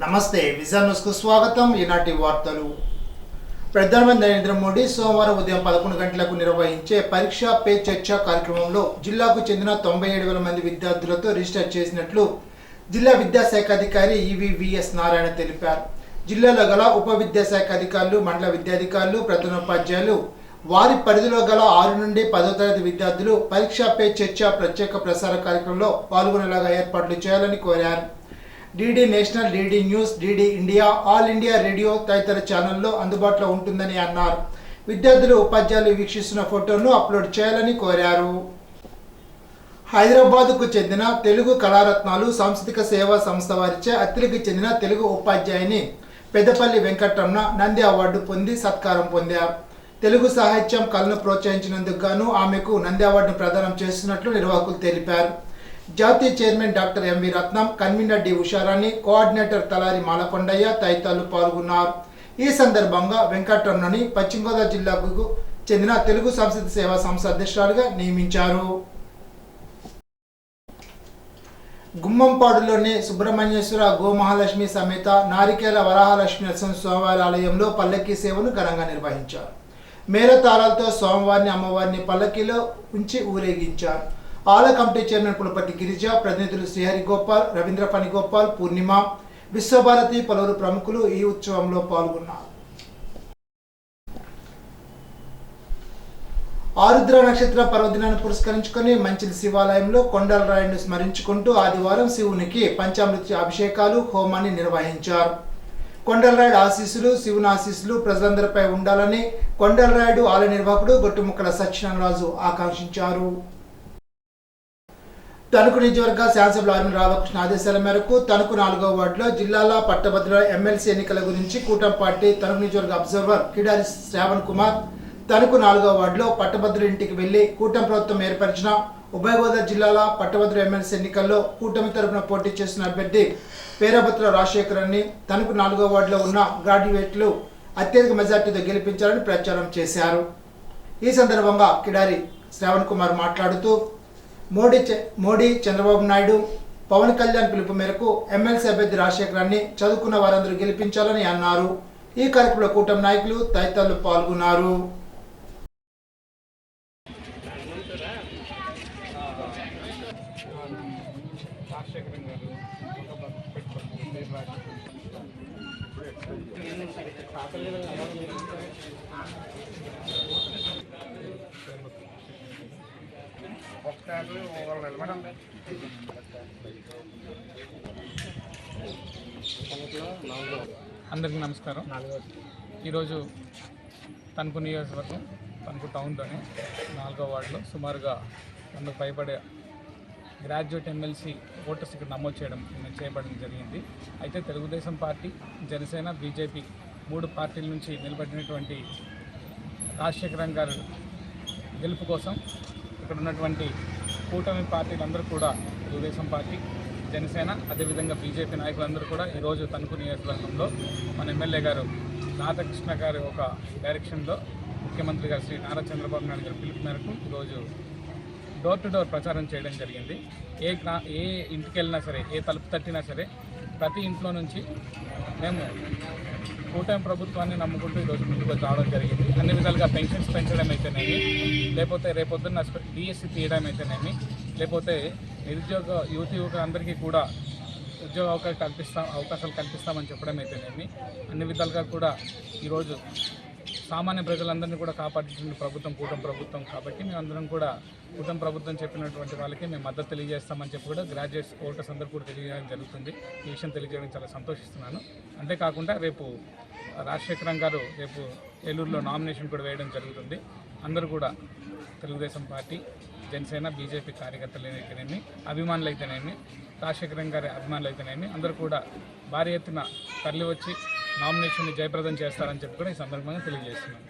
నమస్తే vision news కు స్వాగతం. ఈనాటి వార్తలు. ప్రధానమంత్రి నరేంద్ర మోడీ సోమవారం ఉదయం 11 గంటలకు నిర్వహించే పరీక్ష పే చర్చ కార్యక్రమంలో జిల్లాకు చెందిన 97,000 మంది విద్యార్థులతో రిజిస్టర్ చేసినట్లు జిల్లా విద్యాశాఖ అధికారి ఈవీవీఎస్ నారాయణ తెలిపారు. జిల్లాలో గల ఉప విద్యాశాఖ అధికారులు, మండల విద్యాధికారులు, ప్రధానోపాధ్యాయులు వారి పరిధిలో గల 6 నుండి 10వ తరగతి విద్యార్థులు పరీక్ష పే చర్చ ప్రత్యేక ప్రసార కార్యక్రమంలో పాల్గొనేలాగా ఏర్పాట్లు చేయాలని కోరారు. DD national, DD news, DD India, all India radio తదితర ఛానల్లో అందుబాటులో ఉంటుందని అన్నారు. విద్యార్థులు, ఉపాధ్యాయులు వీక్షిస్తున్న ఫోటోను అప్లోడ్ చేయాలని కోరారు. హైదరాబాద్కు చెందిన తెలుగు కళారత్నాలు సాంస్కృతిక సేవా సంస్థ వారిచే అత్తిలికి చెందిన తెలుగు ఉపాధ్యాయుని పెద్దపల్లి వెంకటరమణ నంది అవార్డు పొంది సత్కారం పొందారు. తెలుగు సాహిత్యం కళను ప్రోత్సహించినందుకు గాను ఆమెకు నంది అవార్డును ప్రదానం చేస్తున్నట్లు నిర్వాహకులు తెలిపారు. జాతీయ చైర్మన్ డాక్టర్ ఎంవి రత్నం, కన్వీనర్ డి ఉషారాణి, కోఆర్డినేటర్ తలారి మాలకొండయ్య తదితరులు పాల్గొన్నారు. ఈ సందర్భంగా వెంకటరమణని పశ్చిమ గోదావరి జిల్లాకు చెందిన తెలుగు సాంస్కృతిక సేవా సంస్థ అధ్యక్షురాలుగా నియమించారు. గుమ్మంపాడులోని సుబ్రహ్మణ్యేశ్వర గోమహాలక్ష్మి సమేత నారికేల వరాహలక్ష్మి నరసింహస్వామివారి ఆలయంలో పల్లకీ సేవను ఘనంగా నిర్వహించారు. మేళతాళాలతో స్వామివారిని, అమ్మవారిని పల్లకీలో ఉంచి ఊరేగించారు. ఆలయ కమిటీ చైర్మన్ పులపర్తి గిరిజ, ప్రతినిధులు శ్రీహరి గోపాల్, రవీంద్ర ఫణిగోపాల్, పూర్ణిమ, విశ్వభారతి, పలువురు ప్రముఖులు ఈ ఉత్సవంలో పాల్గొన్నారు. ఆరుద్ర నక్షత్ర పర్వదినాన్ని పురస్కరించుకొని మంచిలి శివాలయంలో కొండలరాయుడిని స్మరించుకుంటూ ఆదివారం శివునికి పంచామృత అభిషేకాలు, హోమాన్ని నిర్వహించారు. కొండలరాయుడు ఆశీస్సులు, శివుని ఆశీస్సులు ప్రజలందరిపై ఉండాలని కొండలరాయుడు ఆలయ నిర్వాహకుడు గొట్టుముక్కల సత్యనారాయణరాజు ఆకాంక్షించారు. తణుకు నియోజకవర్గ శాసనసభ్యులు ఆర్మీ రాధాకృష్ణ ఆదేశాల మేరకు తణుకు 4వ వార్డులో జిల్లాల పట్టభద్రుల ఎమ్మెల్సీ ఎన్నికల గురించి కూటమి పార్టీ తణుకు నియోజకవర్గ అబ్జర్వర్ కిడారి శ్రావణ్ కుమార్ తణుకు 4వ వార్డులో పట్టభద్రుల ఇంటికి వెళ్లి కూటమి ప్రభుత్వం ఏర్పరిచిన ఉభయ గోదావరి జిల్లాల పట్టభద్రుల ఎమ్మెల్సీ ఎన్నికల్లో కూటమి తరఫున పోటీ చేస్తున్న అభ్యర్థి పేరాబత్తుల రాజశేఖరాన్ని తణుకు 4వ వార్డులో ఉన్న గ్రాడ్యుయేట్లు అత్యధిక మెజార్టీతో గెలిపించాలని ప్రచారం చేశారు. ఈ సందర్భంగా కిడారి శ్రావణ్ కుమార్ మాట్లాడుతూ మోడీ, చంద్రబాబు నాయుడు, పవన్ కళ్యాణ్ పిలుపు మేరకు ఎమ్మెల్సీ అభ్యర్థి రాజశేఖరాన్ని చదువుకున్న వారందరూ గెలిపించాలని అన్నారు. ఈ కార్యక్రమంలో కూటమి నాయకులు తదితరులు పాల్గొన్నారు. అందరికీ నమస్కారం. ఈరోజు తణుకు నియోజకవర్గం తణుకు టౌన్లోని 4వ వార్డులో సుమారుగా 100 పైబడే గ్రాడ్యుయేట్ ఎమ్మెల్సీ ఓటర్స్ ఇక్కడ నమోదు చేయబడడం జరిగింది. అయితే తెలుగుదేశం పార్టీ, జనసేన, బీజేపీ 3 పార్టీల నుంచి నిలబడినటువంటి రాజశేఖరన్ గారు గెలుపు కోసం ఇక్కడ ఉన్నటువంటి కూటమి పార్టీలందరూ కూడా, తెలుగుదేశం పార్టీ, జనసేన, అదేవిధంగా బీజేపీ నాయకులందరూ కూడా ఈరోజు తణుకు నియోజకవర్గంలో మన ఎమ్మెల్యే గారు రాధాకృష్ణ గారి ఒక డైరెక్షన్లో ముఖ్యమంత్రి గారు శ్రీ నారా చంద్రబాబు నాయుడు గారి పిలుపు మేరకు ఈరోజు డోర్ టు డోర్ ప్రచారం చేయడం జరిగింది. ఏ ఇంటికి వెళ్ళినా సరే, ఏ తలుపు తట్టినా సరే, ప్రతి ఇంట్లో నుంచి మేము కూటమి ప్రభుత్వాన్ని నమ్ముకుంటూ ఈరోజు ముందుకు రావడం జరిగింది. అన్ని విధాలుగా పెన్షన్స్ పెంచడం అయితేనేమి, లేకపోతే రేపొద్దున్న డిఎస్సి తీయడం అయితేనేమి, లేకపోతే నిరుద్యోగ యువకులందరికీ కూడా ఉద్యోగ అవకాశాలు కల్పిస్తామని చెప్పడం అయితేనేమి, అన్ని విధాలుగా కూడా ఈరోజు సామాన్య ప్రజలందరినీ కూడా కాపాడుతున్న ప్రభుత్వం కూటమి ప్రభుత్వం. కాబట్టి మేమందరం కూడా కూటమి ప్రభుత్వం చెప్పినటువంటి వాళ్ళకి మేము మద్దతు తెలియజేస్తామని చెప్పి కూడా గ్రాడ్యుయేట్స్ ఓటర్స్ అందరూ కూడా తెలియజేయడం జరుగుతుంది. ఈ విషయం తెలియజేయడం చాలా సంతోషిస్తున్నాను. అంతేకాకుండా రేపు రాజశేఖరన్ గారు రేపు ఏలూరులో నామినేషన్ కూడా వేయడం జరుగుతుంది. అందరూ కూడా తెలుగుదేశం పార్టీ, జనసేన, బీజేపీ కార్యకర్తలు అయితేనేమి, అభిమానులు అయితేనేమి, రాజశేఖరన్ గారి అభిమానులు అయితేనేమి అందరూ కూడా భారీ ఎత్తున తరలి వచ్చి నామినేషన్ని జయప్రదం చేస్తారని చెప్పి కూడా ఈ సందర్భంగా తెలియజేస్తున్నాను.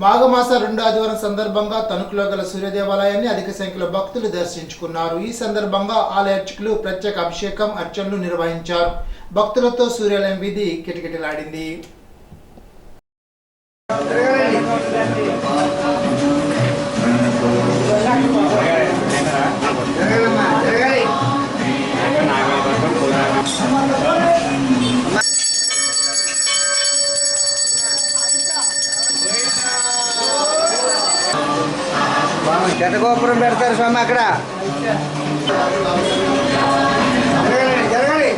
మాఘమాస 2వ ఆదివారం సందర్భంగా తణుకులో గల సూర్య దేవాలయాన్ని అధిక సంఖ్యలో భక్తులు దర్శించుకున్నారు. ఈ సందర్భంగా ఆలయ అర్చకులు ప్రత్యేక అభిషేకం, అర్చనలు నిర్వహించారు. భక్తులతో సూర్యాలయం వీధి కిటకిటలాడింది. గోపురం పెడతారు స్వామి అక్కడ. జరగాలి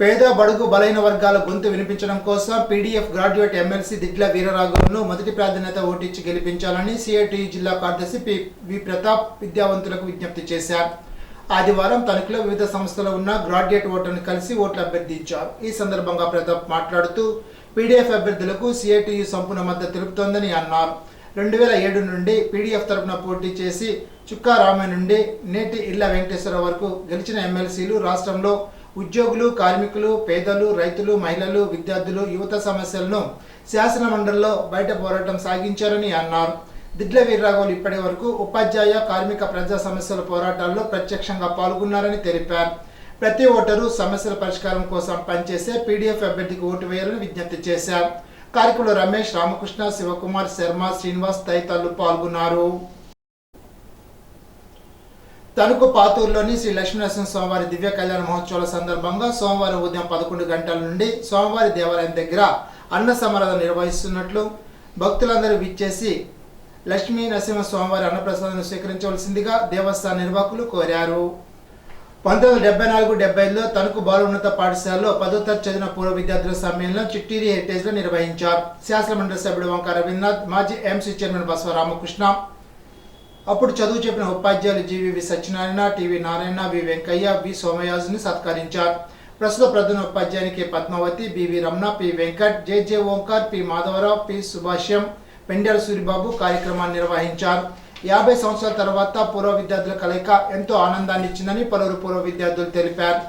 పేద బడుగు బలైన వర్గాల గొంతు వినిపించడం కోసం పీడీఎఫ్ గ్రాడ్యుయేట్ ఎమ్మెల్సీ దిడ్ల వీరరాఘవన్ను మొదటి ప్రాధాన్యత ఓటిచ్చి గెలిపించాలని సిఐటియు జిల్లా కార్యదర్శి వి ప్రతాప్ విద్యావంతులకు విజ్ఞప్తి చేశారు. ఆదివారం తణుకులో వివిధ సంస్థలు ఉన్న గ్రాడ్యుయేట్ ఓటర్ను కలిసి ఓట్లు అభ్యర్థించారు. ఈ సందర్భంగా ప్రతాప్ మాట్లాడుతూ పీడీఎఫ్ అభ్యర్థులకు సిఐటియు సంపూర్ణ మద్దతు తెలుపుతోందని అన్నారు. 2007 నుండి పీడీఎఫ్ తరపున పోటీ చేసి చుక్కా రామయ్య నుండి నేటి ఇళ్ల వెంకటేశ్వర వరకు గెలిచిన ఎమ్మెల్సీలు రాష్ట్రంలో ఉద్యోగులు, కార్మికులు, పేదలు, రైతులు, మహిళలు, విద్యార్థులు, యువత సమస్యలను శాసన మండలిలో బయట పోరాటం సాగించారని అన్నారు. దిడ్ల వీర్రాఘవులు ఇప్పటి వరకు ఉపాధ్యాయ, కార్మిక, ప్రజా సమస్యల పోరాటాల్లో ప్రత్యక్షంగా పాల్గొన్నారని తెలిపారు. ప్రతి ఓటరు సమస్యల పరిష్కారం కోసం పనిచేసే పీడీఎఫ్ అభ్యర్థికి ఓటు వేయాలని విజ్ఞప్తి చేశారు. కార్యక్రమంలో రమేష్, రామకృష్ణ, శివకుమార్, శర్మ, శ్రీనివాస్ తదితరులు పాల్గొన్నారు. తణుకు పాతూరులోని శ్రీ లక్ష్మీనరసింహ స్వామివారి దివ్య కళ్యాణ మహోత్సవాల సందర్భంగా సోమవారం ఉదయం 11 గంటల నుండి స్వామివారి దేవాలయం దగ్గర అన్న సమారాధన నిర్వహిస్తున్నట్లు భక్తులందరూ విచ్చేసి లక్ష్మీ నరసింహ స్వామివారి అన్నప్రసాదాన్ని స్వీకరించవలసిందిగా దేవస్థాన నిర్వాహకులు కోరారు. 1974-75లో తణుకు బాలున్నత పాఠశాలలో 10వ తరగతి చదివిన పూర్వ విద్యార్థుల సమ్మేళనం చిట్టిరి హెరిటేజ్లో నిర్వహించారు. శాసన మండలి సభ్యుడు వంక రవీంద్రనాథ్, మాజీ ఎంసీ చైర్మన్ బసవ రామకృష్ణ, అప్పుడు చదువు చెప్పిన ఉపాధ్యాయులు GV Satyanarayana, TV Narayana, V Venkayya, V సోమయాజుని సత్కరించారు. ప్రస్తుత ప్రధాన ఉపాధ్యాయునికి Padmavathi, BV Ramana, P Venkat, J Omkar, P Madhavarao, P Subhashyam, Pendyala Suribabu కార్యక్రమాన్ని నిర్వహించారు. 50 సంవత్సరాల తర్వాత పూర్వ విద్యార్థుల కలయిక ఎంతో ఆనందాన్ని ఇచ్చిందని పలువురు పూర్వ విద్యార్థులు తెలిపారు.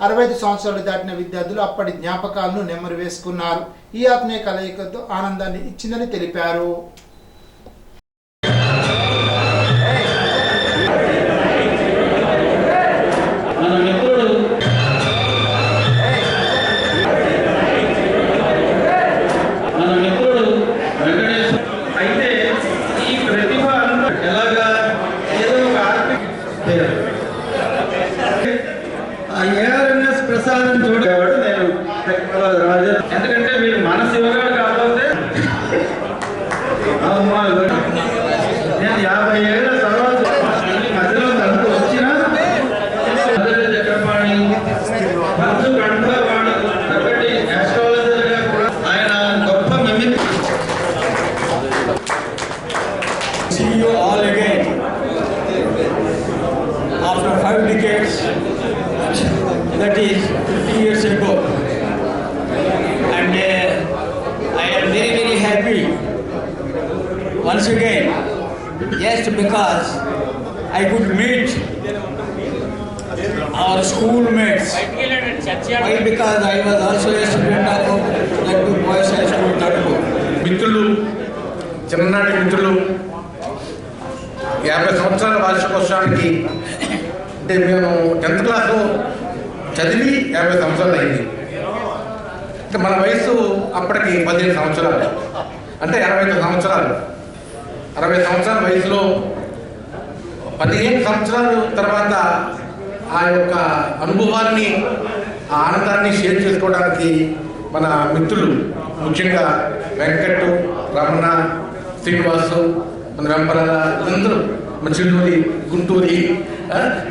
65 సంవత్సరాలు దాటిన విద్యార్థులు అప్పటి జ్ఞాపకాలను నెమరు వేసుకున్నారు. ఈ ఆత్మీయ కలయికతో ఆనందాన్ని ఇచ్చిందని తెలిపారు. ప్రసాదం చూడేవాడు నేను ఎందుకంటే మీరు మనసు ఇవ్వగాడు కాకపోతే నేను 50 ఏళ్ళ తర్వాత మధ్యలో తనకు వచ్చిన చక్రపాణి మంచు కంఠవాణి ఒకటి ఆస్ట్రాలజర్గా కూడా ఆయన గొప్ప mimic. See you all again after 5 decades, that is 50 years ago, and I am very, very happy once again, just because I could meet our schoolmates. Why? Because I was also a student of Lakku Boys High School, Tadku. మిత్రులు, చిన్ననాటి మిత్రులు, 50 సంవత్సరాల వార్షికోత్సవానికి అంటే మేము 10th class చదివి 50 సంవత్సరాలు అయింది. అంటే మన వయసు అప్పటికి 15 సంవత్సరాలు, అంటే 65 సంవత్సరాలు. 60 సంవత్సరాల వయసులో 15 సంవత్సరాల తర్వాత ఆ యొక్క అనుభవాన్ని, ఆ ఆనందాన్ని షేర్ చేసుకోవడానికి మన మిత్రులు, ముఖ్యంగా వెంకట్, రమణ, శ్రీనివాసు, మన వెంపరాల, వీళ్ళందరూ, మన చిల్లూరి, గుంటూరి,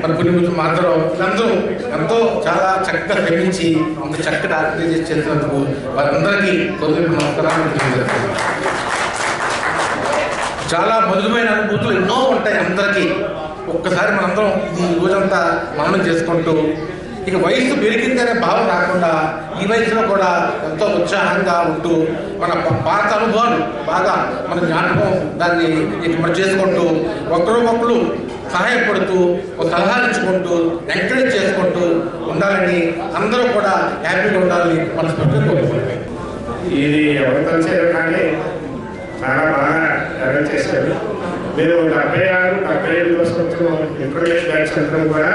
మన పులిమిత్రులు మాత్రం, వీళ్ళందరూ ఎంతో చాలా చక్కగా శ్రమించి అంత చక్కటి ఆర్గనైజ్ చేసినందుకు వారందరికీ కొద్దిగా నమస్కారాలు తెలియజేస్తున్నాను. చాలా మధురమైన అనుభూతులు ఎన్నో ఉంటాయి అందరికీ. ఒక్కసారి మనందరం ఈ రోజంతా మననం చేసుకుంటూ ఇక వయసు పెరిగిందనే భావం రాకుండా ఈ వయసులో కూడా ఎంతో ఉత్సాహంగా ఉంటూ మన పాత అనుభవాలు బాగా మన జ్ఞాపకం దాన్ని మనం చేసుకుంటూ ఒకరు సహాయపడుతూ ఒక సలహాలు ఇచ్చుకుంటూ ఎంకరేజ్ చేసుకుంటూ ఉండాలని, అందరూ కూడా హ్యాపీగా ఉండాలని మనస్ఫూర్తిగా కోరుకుంటున్నాం. ఇది ఎవరి కలిసారు కానీ చాలా బాగా అరేంజ్ చేశారు. మేము 76, 77 సంవత్సరం ఇంటర్మీడియట్ బ్యాచ్ అందరం కూడా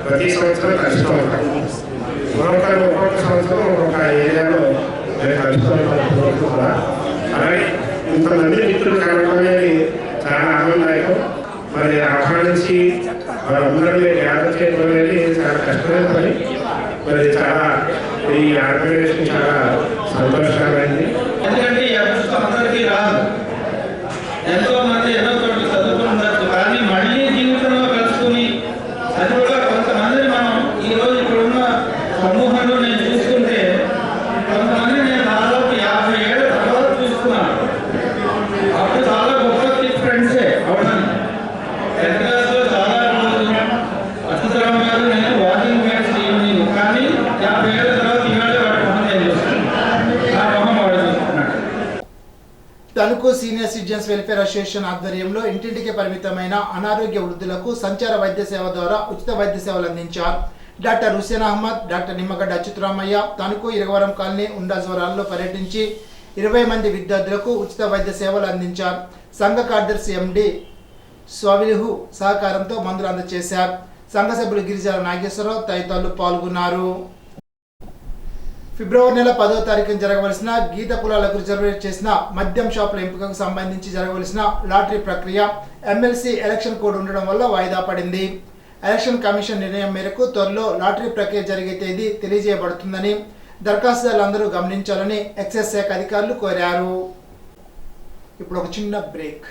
ప్రతి సంవత్సరం కలుస్తూ ఉంటాం. ఒక్కొక్క సంవత్సరం ఒక్కొక్క ఏరియాలో మేము కలుస్తూ ఉంటాం కూడా. అలాగే ఇంతమంది మిత్రులు కలవడం అనేది చాలా ఆనందదాయకం. మరి ఆహ్వానించి వాళ్ళందరినీ గ్యాదర్ చేయడం అనేది చాలా కష్టమైన పని. మరి చాలా ఈ ఆర్గనైజేషన్ చాలా సంతోషకరమైంది. ఎందుకంటే ఈ అదృష్టం అందరికీ రాదు. ఎంతో మంది ఎన్నో చోట్ల చదువుకుంటారు, కానీ మళ్ళీ జీవితంలో కలుసుకుని అది కూడా కొంతమందిని మనం ఈరోజు ఇప్పుడున్న సమూహంలో నేను చూసుకుంటే కొంతమంది నేను దాదాపు 50 ఏళ్ళ తర్వాత చూస్తున్నాను. అప్పుడు చాలా గొప్ప ఫ్రెండ్సే అవునండి. 10th క్లాస్లో చాలా రోజు అద్భుతం గారు నేను వాకింగ్ మ్యాచ్ ఈవినింగ్, కానీ 50 ఏళ్ళ తర్వాత ఈవేళ వాటి మొహం నేను చూస్తున్నాను. ఆ మొహం వాడు చూస్తున్నాడు. Tanuku senior citizens welfare association ఆధ్వర్యంలో ఇంటింటికి పరిమితమైన అనారోగ్య వృద్ధులకు సంచార వైద్య సేవ ద్వారా ఉచిత వైద్య సేవలు అందించారు. Doctor Hussain Ahmed, doctor Nimmagadda Achyutaramayya Tanuku Iragavaram colony ఉండాజ్వరాల్లో పర్యటించి 20 మంది విద్యార్థులకు ఉచిత వైద్య సేవలు అందించారు. సంఘ కార్యదర్శి ఎండి స్వావిలిహు సహకారంతో మందులు అందజేశారు. సంఘ సభ్యులు గిరిజాల నాగేశ్వరరావు తదితరులు పాల్గొన్నారు. ఫిబ్రవరి నెల 10వ తారీఖున జరగవలసిన గీత కులాలకు రిజర్వేట్ చేసిన మద్యం షాపుల ఎంపికకు సంబంధించి జరగవలసిన లాటరీ ప్రక్రియ ఎమ్మెల్సీ ఎలక్షన్ కోడ్ ఉండడం వల్ల వాయిదా పడింది. ఎలక్షన్ కమిషన్ నిర్ణయం మేరకు త్వరలో లాటరీ ప్రక్రియ జరిగే తేదీ తెలియజేయబడుతుందని దరఖాస్తుదారులందరూ గమనించాలని ఎక్సైజ్ శాఖ అధికారులు కోరారు. ఇప్పుడు ఒక చిన్న బ్రేక్.